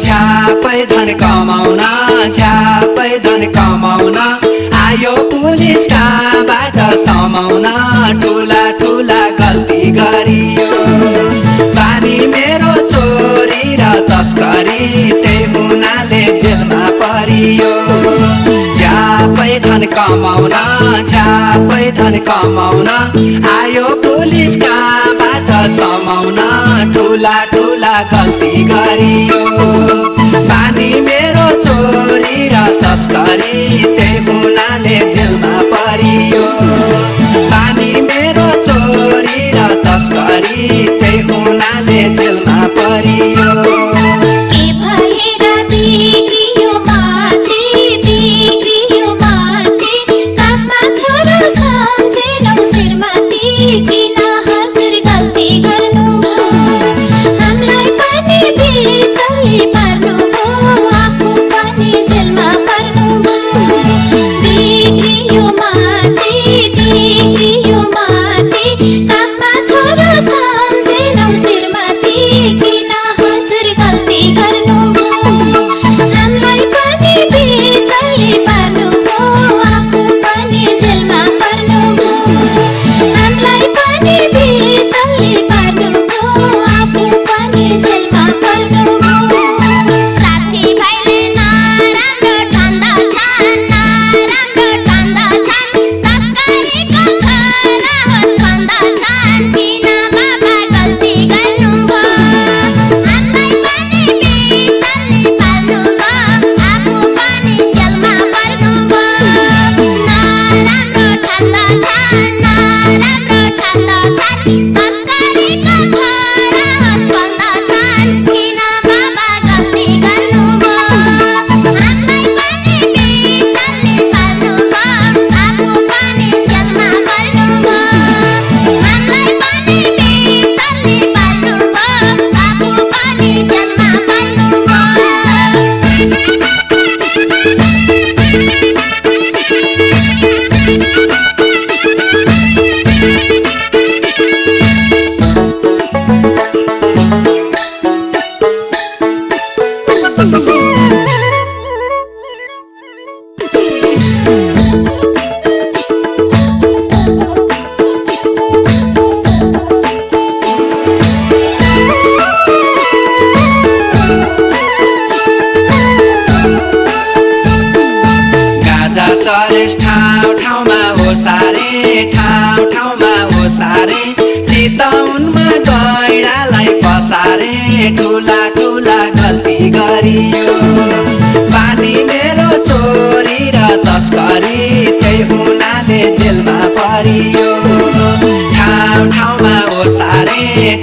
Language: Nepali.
झ्यापै धन कमाउन झ्यापै धन कमाउन आयो पुलिस कहाँबाट समाउन ठुला ठुला गल्ती गरियो बानी मेरो चोरी र तस्करी त्यही हुनाले जेलमा परियो झ्यापै धन कमाउन झ्यापै धन कमाउन आयो पुलिस कहाँबाट समाउन ठुला ठुला गल्ती गरियो बानी मेरो चोरी र तस्करी त्यही हुनाले जेलमा परियो बानी मेरो चोरी र तस्करी त्यही हुनाले जेलमा परियो चरेस ठाउँ ठाउँमा ओसारे चितवनमा गैडालाई पसारे ठुला ठुला गल्ती गरियो बानी मेरो चोरी र तस्करी त्यही हुनाले जेलमा परियो ठाउँ ठाउँमा ओसारे